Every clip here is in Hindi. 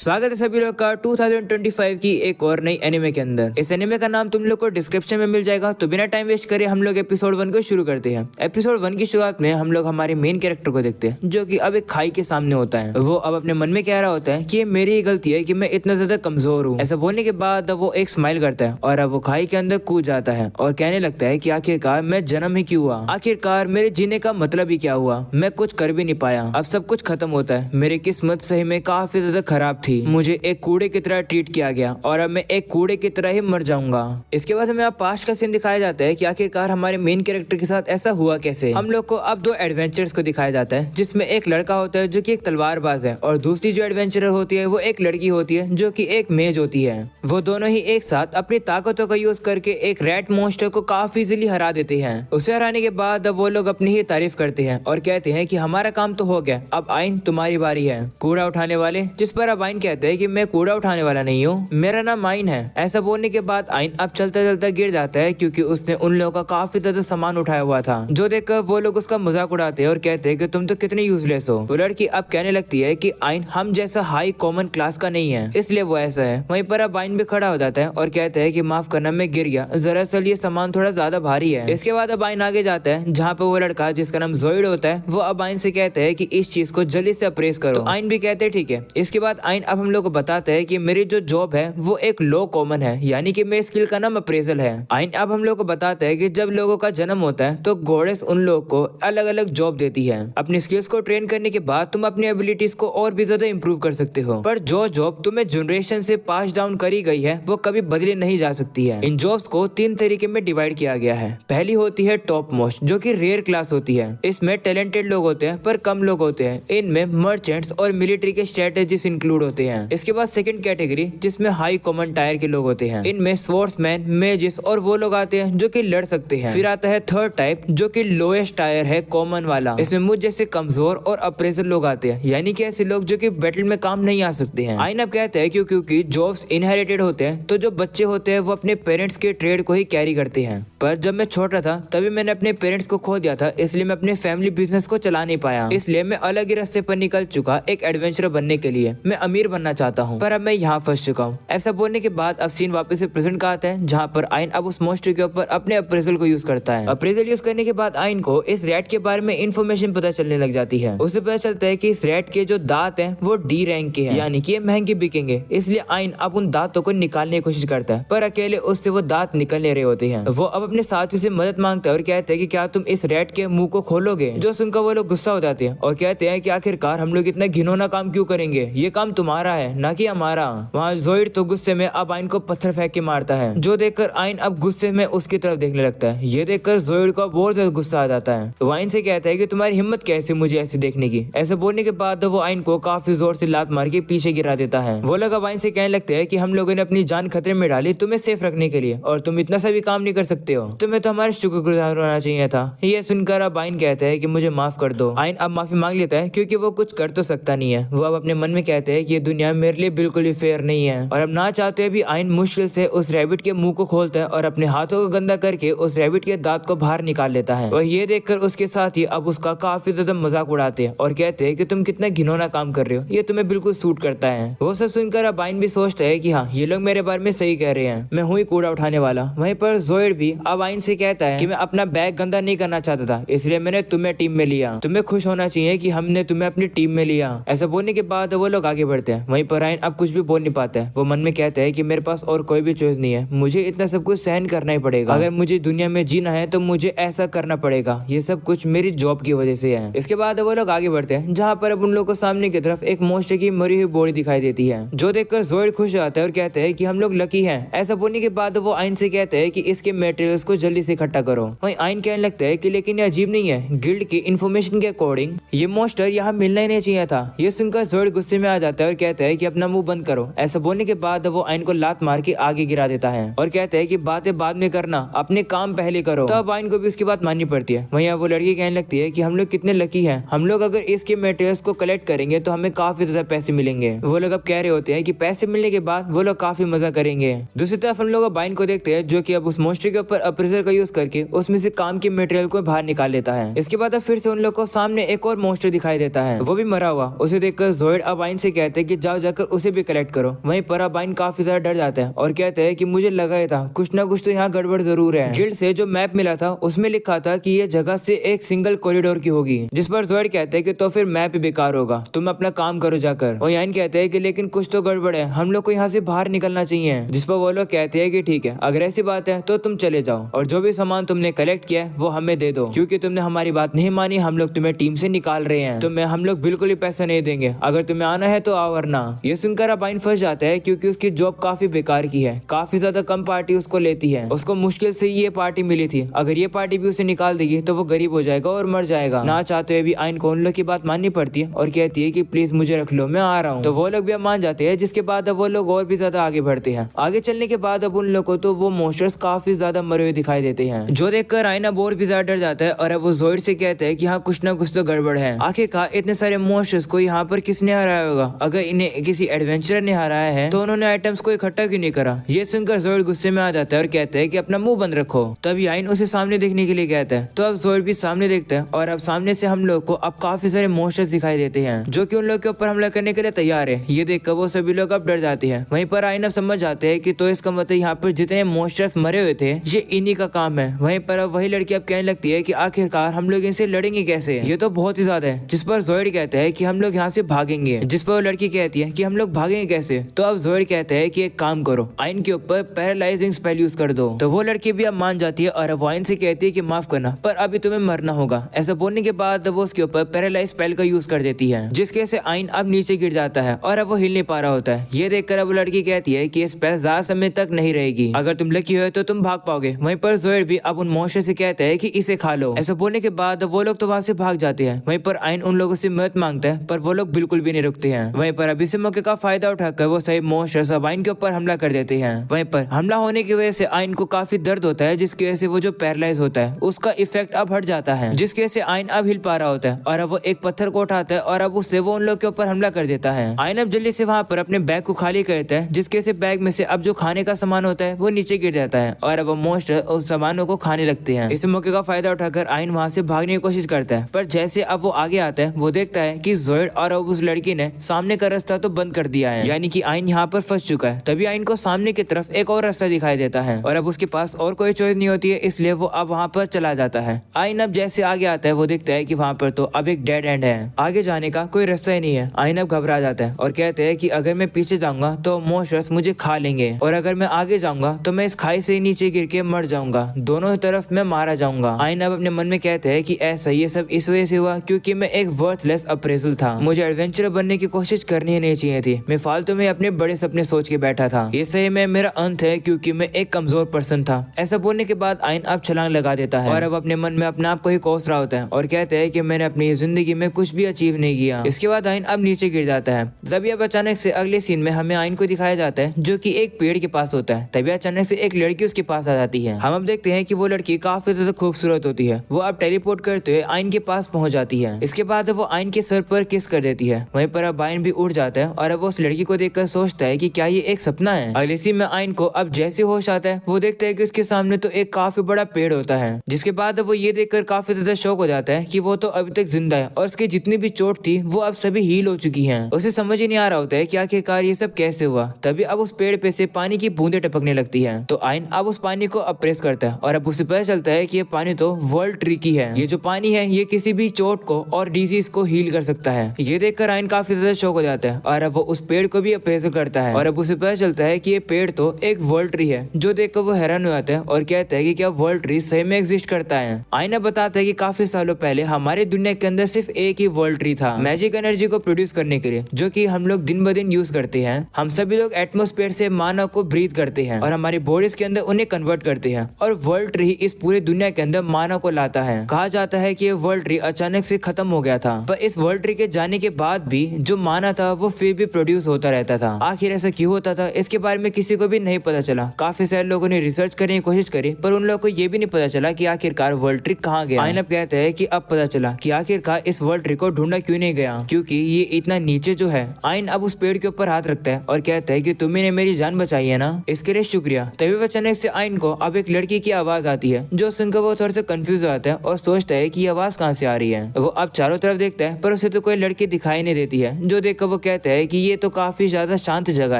स्वागत है सभी लोग का 2025 की एक और नई एनिमे के अंदर। इस एनिमे का नाम तुम लोग को डिस्क्रिप्शन में मिल जाएगा, तो बिना टाइम वेस्ट करे हम लोग एपिसोड 1 को शुरू करते हैं। एपिसोड 1 की शुरुआत में हम लोग हमारे मेन कैरेक्टर को देखते हैं, जो कि अब एक खाई के सामने होता है। वो अब अपने मन में कह रहा होता है कि ये मेरी ही गलती है कि मैं इतना ज्यादा कमजोर हूँ। ऐसा बोलने के बाद अब वो एक स्माइल करता है और अब वो खाई के अंदर कूद जाता है और कहने लगता है कि आखिरकार मैं जन्म ही क्यों हुआ, आखिरकार मेरे जीने का मतलब ही क्या हुआ, मैं कुछ कर भी नहीं पाया, अब सब कुछ खत्म होता है। मेरी किस्मत सही में काफी ज्यादा खराब थी, मुझे एक कूड़े की तरह ट्रीट किया गया और अब मैं एक कूड़े की तरह ही मर जाऊंगा। इसके बाद हमें अब पास्ट का सीन दिखाया जाता है कि आखिरकार हमारे मेन कैरेक्टर के साथ ऐसा हुआ कैसे। हम लोग को अब दो एडवेंचर्स को दिखाया जाता है, जिसमें एक लड़का होता है जो कि एक तलवारबाज है और दूसरी जो एडवेंचरर होती है वो एक लड़की होती है जो कि एक मेज होती है। वो दोनों ही एक साथ अपनी ताकतों का यूज करके एक रैट मॉन्स्टर को काफी इजीली हरा देते हैं। उसे हराने के बाद अब वो लोग अपनी ही तारीफ करते हैं और कहते हैं कि हमारा काम तो हो गया, अब आइन तुम्हारी बारी है कूड़ा उठाने वाले। जिस पर अब आइन कहते हैं कि मैं कूड़ा उठाने वाला नहीं हूँ, मेरा नाम आइन है। ऐसा बोलने के बाद आइन अब चलता चलता गिर जाता है क्योंकि उसने उन लोगों का काफी ज्यादा सामान उठाया हुआ था, जो देखकर वो लोग उसका मजाक उड़ाते हैं और कहते हैं कि तुम तो कितने यूजलेस हो। वो लड़की अब कहने लगती है कि आइन हम जैसा हाई कॉमन क्लास का नहीं है, इसलिए वो ऐसा है। वहीं पर अब आइन भी खड़ा हो जाता है और कहता है कि माफ करना, मैं गिर गया, दरअसल ये सामान थोड़ा ज्यादा भारी है। इसके बाद अब आइन आगे जाता है जहाँ पे वो लड़का जिसका नाम जोइड होता है वो अब आइन से कहता है कि इस चीज को जल्दी से अप्रेस करो। तो आइन भी कहते हैं ठीक है। इसके बाद आइन अब हम लोग को बताता है कि मेरी जो जॉब है वो एक लो कॉमन है, यानी कि मेरे स्किल का नाम अप्रेजल है। आइन अब हम लोग को बताता है कि जब लोगों का जन्म होता है तो गॉडेस उन लोगों को अलग अलग जॉब देती है। अपनी स्किल्स को ट्रेन करने के बाद तुम अपनी एबिलिटीज को और भी ज्यादा इंप्रूव कर सकते हो, पर जो जॉब तुम्हें जनरेशन से पास डाउन करी गई है वो कभी बदली नहीं जा सकती है। इन जॉब्स को 3 तरीके में डिवाइड किया गया है। पहली होती है टॉप मोस्ट, जो कि रेयर क्लास होती है। इसमें टैलेंटेड लोग होते हैं पर कम लोग होते हैं। इनमें मर्चेंट्स और मिलिट्री के स्ट्रेटेजिस्ट इंक्लूड होते हैं। इसके बाद सेकंड कैटेगरी, जिसमें हाई कॉमन टायर के लोग होते हैं। इनमें स्वॉर्ड्समैन, मेजिस और वो लोग आते हैं जो कि लड़ सकते हैं। फिर आता है थर्ड टाइप, जो कि लोएस्ट टायर है, कॉमन वाला। इसमें मुझ जैसे कमजोर और अप्रेजर लोग आते हैं, यानी कि ऐसे लोग जो कि बैटल में काम नहीं आ सकते हैं। आइन अब कहते हैं क्योंकि जॉब्स इनहेरिटेड होते हैं, तो जो बच्चे होते हैं वो अपने पेरेंट्स के ट्रेड को ही कैरी करते हैं। पर जब मैं छोटा था तभी मैंने अपने पेरेंट्स को खो दिया था, इसलिए मैं अपने फैमिली बिजनेस को चला नहीं पाया। इसलिए मैं अलग ही रास्ते पर निकल चुका एक एडवेंचरर बनने के लिए। मैं अमीर बनना चाहता हूँ, पर अब मैं यहाँ फंस चुका हूँ। ऐसा बोलने के बाद अब सीन वापस से प्रेजेंट का आता है, जहाँ पर आइन अब उस मॉन्स्टर के ऊपर अपने अप्रेजल को यूज करता है। अप्रेजल यूज करने के बाद आइन को इस रैट के बारे में इन्फॉर्मेशन पता चलने लग जाती है। उसे पता चलता है कि इस रैट के जो दांत हैं वो डी रैंक के हैं, यानी कि ये महंगे बिकेंगे। इसलिए आइन अब उन दांतों को निकालने की कोशिश करता है, पर अकेले उससे वो दांत निकल नहीं रहे होते हैं। वो अब अपने साथी से मदद मांगता है और कहते हैं कि क्या तुम इस रैट के मुंह को खोलोगे। जो सुनकर वो लोग गुस्सा हो जाते हैं और कहते हैं कि आखिरकार हम लोग इतना घिनौना काम क्यों करेंगे, ये काम तुम्हारा है ना कि हमारा। वहाँ जोइड तो गुस्से में अब आइन को पत्थर फेंक के मारता है, जो देखकर आइन अब गुस्से में उसकी तरफ देखने लगता है। ये देखकर जोइड को बहुत ज्यादा गुस्सा आ जाता है। वो आइन से कहता है कि तुम्हारी हिम्मत कैसे मुझे ऐसे देखने की। ऐसे बोलने के बाद वो आइन को काफी जोर से लात मार के पीछे गिरा देता है। वो लोग अब आइन से कहने लगते हैं कि हम लोगों ने अपनी जान खतरे में डाली तुम्हें सेफ रखने के लिए, और तुम इतना सा भी काम नहीं कर सकते हो, तुम्हें तो हमारे शुक्रगुजार होना चाहिए था। ये सुनकर अब आइन कहता है कि मुझे माफ कर दो। आइन अब माफी मांग लेता है क्योंकि वो कुछ कर तो सकता नहीं है। वो अब अपने मन में कहते हैं कि ये दुनिया मेरे लिए बिल्कुल भी फेयर नहीं है, और अब ना चाहते भी आइन मुश्किल से उस रैबिट के मुंह को खोलता है और अपने हाथों को गंदा करके उस रैबिट के दांत को बाहर निकाल लेता है। और ये देखकर उसके साथ ही अब उसका काफी ज्यादा मजाक उड़ाते हैं और कहते हैं कि तुम कितना घिनौना काम कर रहे हो, ये तुम्हें बिल्कुल सूट करता है। वो सब सुनकर अब आइन भी सोचता है कि हाँ, ये लोग मेरे बारे में सही कह रहे हैं, मैं हूँ ही कूड़ा उठाने वाला। वहीं पर जोइड भी अब आइन से कहता है कि मैं अपना बैग गंदा नहीं करना चाहता था, इसलिए मैंने तुम्हें टीम में लिया। तुम्हें खुश होना चाहिए कि हमने तुम्हें अपनी टीम में लिया। ऐसा बोलने के बाद वो लोग आगे बढ़ते हैं। वहीं पर आइन अब कुछ भी बोल नहीं पाता है। वो मन में कहता है कि मेरे पास और कोई भी चॉइस नहीं है, मुझे इतना सब कुछ सहन करना ही पड़ेगा। अगर मुझे दुनिया में जीना है तो मुझे ऐसा करना पड़ेगा, ये सब कुछ मेरी जॉब की वजह से है। इसके बाद वो लोग आगे बढ़ते हैं, जहाँ पर अब उन लोगों को सामने की तरफ एक मॉन्स्टर की मरी हुई बॉडी दिखाई देती है, जो देखकर जोइड खुश जाता है और कहते हैं कि हम लोग लकी हैं। ऐसा बोलने के बाद वो आइन से कहते हैं कि इसके मटेरियल्स को जल्दी से इकट्ठा करो। वहीं आइन कहने लगता है कि लेकिन ये अजीब नहीं है, गिल्ड की इन्फॉर्मेशन के अकॉर्डिंग ये मॉन्स्टर यहाँ मिलना ही नहीं चाहिए था। ये सुनकर जोइड गुस्से में आ जाता है और कहता है कि अपना मुंह बंद करो। ऐसा बोलने के बाद वो आइन को लात मार के आगे गिरा देता है और कहता है कि बातें बाद में करना, अपने काम पहले करो। तो अब आइन को भी उसकी बात माननी पड़ती है। वहीं वो लड़की कहने लगती है कि हम लोग कितने लकी हैं, हम लोग अगर इसके मटेरियल्स को कलेक्ट करेंगे तो हमें काफी ज्यादा पैसे मिलेंगे। वो लोग अब कह रहे होते हैं कि पैसे मिलने के बाद वो लोग काफी मजा करेंगे। दूसरी तरफ हम लोग आइन को देखते हैं, जो कि अब उस मॉन्स्टर के ऊपर अप्रेजर का यूज करके उसमें से काम के मटेरियल को बाहर निकाल लेता है। इसके बाद अब फिर से उन लोग को सामने एक और मॉन्स्टर दिखाई देता है, वो भी मरा हुआ। उसे देखकर जोइड अब आइन से कहते हैं कि जाओ जाकर उसे भी कलेक्ट करो। वहीं पर अब आइन काफी ज्यादा डर जाता है और कहता है कि मुझे लगा ही था कुछ ना कुछ तो यहाँ गड़बड़ जरूर है। गिल्ड से जो मैप मिला था उसमें लिखा था कि ये जगह से एक सिंगल कॉरिडोर की होगी, जिस पर जोइड कहते हैं कि तो फिर मैप ही बेकार होगा, तुम अपना काम करो जाकर। और आइन कहते हैं कि लेकिन कुछ तो गड़बड़ है, हम लोग को यहाँ से बाहर निकलना चाहिए। जिस पर वो लोग कहते हैं कि ठीक है, अगर ऐसी बात है तो तुम चले जाओ और जो भी सामान तुमने कलेक्ट किया है वो हमें दे दो, क्योंकि तुमने हमारी बात नहीं मानी, हम लोग तुम्हें टीम से निकाल रहे हैं। तुम्हें हम लोग बिल्कुल ही पैसा नहीं देंगे, अगर तुम्हें आना है तो आओ वरना। ये सुनकर अब आइन फंस जाता है क्योंकि उसकी जॉब काफी बेकार की है, काफी ज्यादा कम पार्टी उसको लेती है। उसको मुश्किल से ये पार्टी मिली थी, अगर ये पार्टी भी उसे निकाल देगी तो वो गरीब हो जाएगा और मर जाएगा। ना चाहते हुए भी आइन को उन लोग की बात माननी पड़ती है और कहती है कि प्लीज मुझे रख लो, मैं आ रहा हूँ। तो वो लोग भी अब मान जाते हैं, जिसके बाद अब वो लोग और भी ज्यादा आगे बढ़ते हैं। आगे चलने के बाद अब उन लोग को तो वो मॉन्स्टर्स काफी ज्यादा मरे हुए दिखाई देते हैं, जो देखकर आइन अब और भी ज्यादा डर जाता है और अब वो जोइड से कहता है कि हाँ कुछ ना कुछ तो गड़बड़ है। आखिरकार इतने सारे मॉन्स्टर्स को यहाँ पर किसने हराया होगा? अगर इन्हें किसी एडवेंचरर ने हराया है तो उन्होंने आइटम्स को इकट्ठा क्यों नहीं करा? ये सुनकर जोइड गुस्से में आ जाता है और कहता है कि अपना मुंह बंद रखो। तभी आइन उसे सामने देखने के लिए कहता है, तो अब जोइड भी सामने देखता है और अब सामने से हम लोग को अब काफी सारे मॉन्स्टर्स दिखाई देते हैं जो कि उन लोग के ऊपर हमला करने के लिए तैयार है। ये देखकर वो सभी लोग अब डर जाते हैं। वहीं पर आइन अब समझ जाते हैं कि तो इसका मतलब यहाँ पर जितने मॉन्स्टर्स मरे हुए थे ये इन्हीं का काम है। वहीं पर अब वही लड़की अब कहने लगती है कि आखिरकार हम लोग इनसे लड़ेंगे कैसे, ये तो बहुत ही ज्यादा है। जिस पर जोइड कहता है कि हम लोग यहाँ से भागेंगे, जिस पर वो लड़की कहती है कि हम लोग भागेंगे कैसे? तो अब जोइड कहता है कि एक काम करो, आइन के ऊपर पैरालाइजिंग स्पेल यूज कर दो। तो वो लड़की भी अब मान जाती है और अब आइन से कहती है कि माफ करना पर अभी तुम्हें मरना होगा। ऐसा बोलने के बाद वो उसके ऊपर पैरालाइज स्पेल का यूज कर देती है, जिसके से आइन अब नीचे गिर जाता है और अब वो हिल नहीं पा रहा होता है। ये देखकर अब वो लड़की कहती है कि ये स्पेल ज्यादा समय तक नहीं रहेगी, अगर तुम लकी हो तो तुम भाग पाओगे। वहीं पर जोइड भी अब उन मॉन्स्टर से कहता है कि इसे खा लो। ऐसा बोलने के बाद वो लोग तो वहाँ से भाग जाते हैं। वहीं पर आइन उन लोगों से मदद मांगता है पर वो लोग बिल्कुल भी नहीं रुकते हैं। वहीं पर अभी से मौके का फायदा उठाकर वो सही मॉन्स्टर्स अब आइन के ऊपर हमला कर देते हैं। वहीं पर हमला होने की वजह से आइन को काफी दर्द होता है, जिसकी वजह से वो जो पैरालाइज होता है उसका इफेक्ट अब हट जाता है, जिसकी वजह से आइन अब हिल पा रहा होता है और अब वो एक पत्थर को उठाता है और अब उससे वो उन लोग के ऊपर हमला कर देता है। आइन अब जल्दी से वहाँ पर अपने बैग को खाली करता है, जिसके वजह से बैग में से अब जो खाने का सामान होता है वो नीचे गिर जाता है और अब वो मॉन्स्टर उस सामानों को खाने लगते हैं। इस मौके का फायदा उठाकर आइन वहाँ से भागने की कोशिश करता है, पर जैसे अब वो आगे आता है वो देखता है कि जोइड और अब उस लड़की ने सामने का रास्ता तो बंद कर दिया है, यानी कि आइन यहाँ पर फंस चुका है। तभी आइन को सामने की तरफ एक और रास्ता दिखाई देता है और अब उसके पास और कोई चॉइस नहीं होती है, इसलिए वो अब वहाँ पर चला जाता है। आइन अब जैसे आगे आता है वो देखता है कि वहाँ पर तो अब एक डेड एंड है, आगे जाने का कोई रास्ता ही नहीं है। आइन अब घबरा जाता है और कहते हैं कि अगर मैं पीछे जाऊंगा तो मॉन्स्टर्स मुझे खा लेंगे और अगर मैं आगे जाऊंगा तो मैं इस खाई से नीचे गिर के मर जाऊंगा, दोनों तरफ मैं मारा जाऊंगा। आइन अब अपने मन में कहते हैं कि ऐसा ये सब इस वजह से हुआ क्योंकि मैं एक वर्थलेस अप्रेजल था, मुझे एडवेंचर बनने की कोशिश करनी ही नहीं चाहिए थी, मैं फालतू में अपने बड़े सपने सोच के बैठा था, ये सही में मेरा अंत है क्योंकि मैं एक कमजोर पर्सन था। ऐसा बोलने के बाद आइन अब छलांग लगा देता है और अब अपने मन में अपने आप को ही कोस रहा होता है और कहते हैं कि मैंने अपनी जिंदगी में कुछ भी अचीव नहीं किया। इसके बाद आइन अब नीचे गिर जाता है। तभी अब अचानक से अगले सीन में हमें आइन को दिखाया जाता है जो कि एक पेड़ के पास होता है। तभी अचानक से एक लड़की उसके पास आ जाती है। हम अब देखते हैं कि वो लड़की काफी ज्यादा खूबसूरत होती है, वो अब टेलीपोर्ट करते हुए आइन के पास पहुंच जाती है। इसके बाद वो आइन के सर पर किस कर देती है। वहीं पर अब आइन भी उड़ जाता है और अब वो उस लड़की को देखकर सोचता है कि क्या ये एक सपना है। अगले सीन में आइन को अब जैसे होश आता है वो देखता है कि उसके सामने तो एक काफी बड़ा पेड़ होता है, जिसके बाद वो ये देखकर काफी ज्यादा शौक हो जाता है कि वो तो अभी तक जिंदा है और उसकी जितनी भी चोट थी वो अब सभी हील हो चुकी हैं। उसे समझ ही नहीं आ रहा होता है कि आखिरकार ये सब कैसे हुआ। तभी अब उस पेड़ पे से पानी की बूंदें टपकने लगती है, तो आइन अब उस पानी को अब प्रेस करता है और अब उसे पता चलता है कि ये पानी तो वर्ल्ड ट्री की है। ये जो पानी है ये किसी भी चोट को और डिजीज को हील कर सकता है। ये देखकर आइन काफी ज्यादा शौक हो जाता है और अब वो उस पेड़ को भी अप्रेजल करता है और अब उसे पता चलता है कि ये पेड़ तो एक वर्ल्ड ट्री है, जो देखकर वो हैरान हो जाता है और कहता है कि क्या वर्ल्ड ट्री सही में एग्जिस्ट करता है। आइन बताता है कि काफी सालों पहले हमारे दुनिया के अंदर सिर्फ एक ही वर्ल्ड ट्री था, मैजिक एनर्जी को प्रोड्यूस करने के लिए, जो कि हम लोग दिन ब दिन यूज करते हैं। हम सभी लोग एटमॉस्फेयर से मानव को ब्रीथ करते हैं और हमारी बॉडीज के अंदर उन्हें कन्वर्ट करते हैं और वर्ल्ड ट्री इस पूरे दुनिया के अंदर मानव को लाता है। कहा जाता है कि ये वर्ल्ड ट्री अचानक से खत्म हो गया था, पर इस वर्ल्ड ट्री के जाने के बाद भी जो मानव था वो फिर भी प्रोड्यूस होता रहता था। आखिर ऐसा क्यों होता था इसके बारे में किसी को भी नहीं पता चला। काफी सारे लोगों ने रिसर्च करने की कोशिश करी पर उन लोगों को ये भी नहीं पता चला कि आखिरकार वर्ल्ड ट्री कहाँ गया। आइन अब कहते हैं कि अब पता चला कि आखिरकार इस वर्ल्ड ट्री को ढूंढा क्यों नहीं गया, क्योंकि ये इतना नीचे जो है। आइन अब उस पेड़ के ऊपर हाथ रखता है और कहता है कि तुमने मेरी जान बचाई है ना, इसके लिए शुक्रिया। तभी अचानक से आइन को अब एक लड़की की आवाज आती है, जो सुनकर वो थोड़ा सा कंफ्यूज हो जाता है और सोचता है कि ये आवाज कहाँ से आ रही है। वो अब चारों तरफ देखता है पर उसे तो कोई लड़की दिखाई नहीं देती है, जो देखकर वो कहते हैं कि ये तो काफी ज्यादा शांत जगह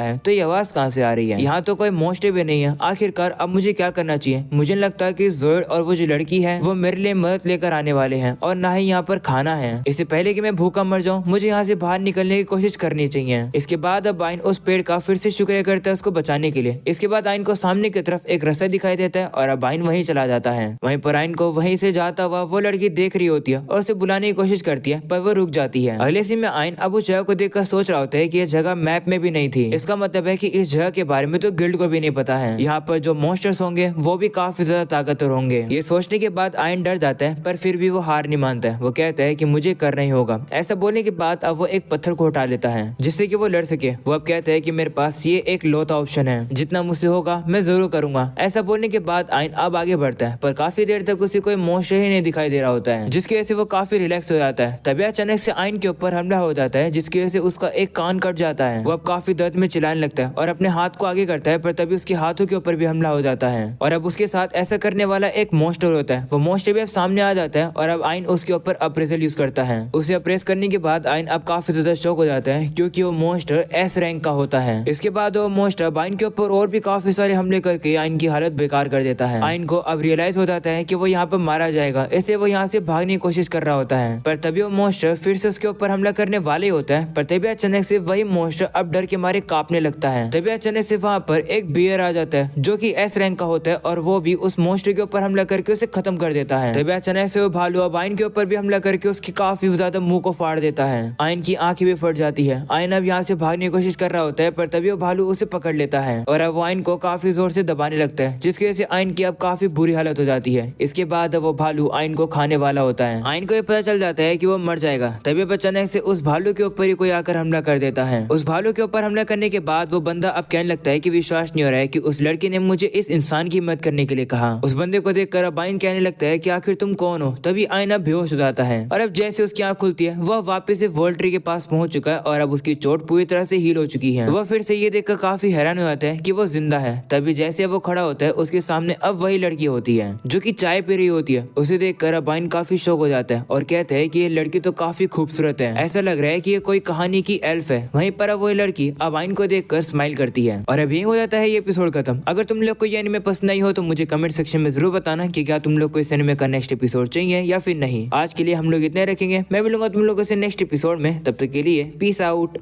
है, तो ये आवाज कहाँ से आ रही है? यहाँ तो कोई मोस्टर भी नहीं है। आखिरकार अब मुझे क्या करना चाहिए? मुझे लगता है कि जोएड और वो जो लड़की है वो मेरे लिए मदद लेकर आने वाले हैं और ना ही यहाँ पर खाना है। इससे पहले कि मैं भूखा मर जाऊँ, मुझे यहाँ से बाहर निकलने की कोशिश करनी चाहिए। इसके बाद अब आइन उस पेड़ का फिर से शुक्रिया करता है उसको बचाने के लिए। इसके बाद आइन को सामने की तरफ एक रास्ता दिखाई देता है और अब आइन वहीं चला जाता है। वहीं पर आइन को वहीं से जाता हुआ वो लड़की देख रही होती है और उसे बुलाने की कोशिश करती है, पर वो रुक जाती है। अगले सीन में आइन अब उस जगह को देखकर सोच रहा होता है कि यह जगह मैप में भी नहीं थी। इसका मतलब है कि इस जगह के बारे में तो गिल्ड को भी नहीं पता है। यहाँ पर जो मॉन्स्टर्स होंगे वो भी काफी ज्यादा ताकतवर होंगे। ये सोचने के बाद आइन डर जाता है, पर फिर भी वो हार नहीं मानता है। वो कहता है कि मुझे करना ही होगा। ऐसा बोलने के बाद अब वो एक पत्थर को उठा लेता है जिससे कि वो लड़ सके। वो अब कहता है कि मेरे पास ये एक लौता ऑप्शन है, जितना मुझसे होगा मैं जरूर करूंगा। ऐसा बोलने के बाद आइन अब आगे बढ़ता है, पर काफी देर तक उसे कोई मॉन्स्टर ही नहीं दिखाई दे रहा होता है, जिसकी वजह से वो काफी रिलैक्स हो जाता है। तभी अचानक से आइन के ऊपर हमला हो जाता है, जिसकी वजह से उसका एक कान कट जाता है। वो अब काफी दर्द में चिल्लाने लगता है और अपने हाथ को आगे करता है, पर तभी उसके हाथों के ऊपर भी हमला हो जाता है और अब उसके साथ ऐसा करने वाला एक मॉन्स्टर होता है। वो मॉन्स्टर भी अब सामने आ जाता है और अब आइन उसके ऊपर अप्रेजल यूज करता है। उसे अप्रेस करने के बाद आइन अब काफी ज्यादा शॉक हो जाता है, क्योंकि वो मॉन्स्टर एस रैंक का होता है। इसके बाद वो मॉन्स्टर आइन के ऊपर और भी काफी सारे हमले करके आइन की हालत बेकार कर देता है। आइन को अब रियलाइज हो जाता है कि वो यहाँ पर मारा जाएगा, इसलिए वो यहाँ से भागने की कोशिश कर रहा होता है। पर तभी वो मॉन्स्टर फिर से उसके ऊपर हमला करने वाले होता है, पर तभी अचानक से वही मॉन्स्टर अब डर के मारे कांपने लगता है। तभी अचानक से वहाँ पर एक बियर आ जाता है जो कि एस रैंक का होता है और वो भी उस मॉन्स्टर के ऊपर हमला करके उसे खत्म कर देता है। तभी अचानक से वो भालू अब आइन के ऊपर भी हमला करके उसकी काफी ज्यादा मुंह को फाड़ देता है। आइन की आंखें भी फट जाती है। आइन अब यहाँ से भागने की कोशिश कर रहा होता है, पर तभी वो भालू उसे पकड़ लेता है और अब वो आइन को काफी जोर से दबाने लगता है, जिसकी वजह से आइन की अब काफी बुरी हालत हो जाती है। इसके बाद वो भालू आइन को खाने वाला होता है। आइन को ये पता चल जाता है कि वो मर जाएगा। तभी अचानक से उस भालू के ऊपर ही कोई आकर हमला कर देता है। उस भालू के ऊपर हमला करने के बाद वो बंदा अब कहने लगता है कि विश्वास नहीं हो रहा है कि उस लड़की ने मुझे इस इंसान की मदद करने के लिए कहा। उस बंदे को देखकर अब आइन कहने लगता है कि आखिर तुम कौन हो। तभी आइन अब बेहोश हो जाता है और अब जैसे उसकी आंख खुलती है वह वापस से वोल्ट्री के पास पहुंच चुका है और अब उसकी चोट पूरी तरह से हील हो चुकी है। वह फिर से ये देखकर काफी हैरान हो जाता है कि वो जिंदा है। तभी जैसे वो खड़ा होता है उसके सामने अब वही लड़की होती है जो कि चाय पी रही होती है। उसे देखकर अब आइन काफी शौक हो जाता है और कहते हैं कि ये लड़की तो काफी खूबसूरत है, ऐसा लग रहा है कि ये कोई कहानी की एल्फ है। वहीं पर अब वही लड़की अब आइन को देखकर स्माइल करती है और अब यही हो जाता है ये एपिसोड खत्म। अगर तुम लोग को ये एनिमे पसंद नहीं हो तो मुझे कमेंट सेक्शन में जरूर बताना कि क्या तुम लोग को इस एनिमे का नेक्स्ट एपिसोड चाहिए या फिर नहीं। आज के लिए हम लोग इतने रखेंगे। मैं मिलूंगा तुम लोगों से नेक्स्ट एपिसोड में। तब तक के लिए पीस आउट।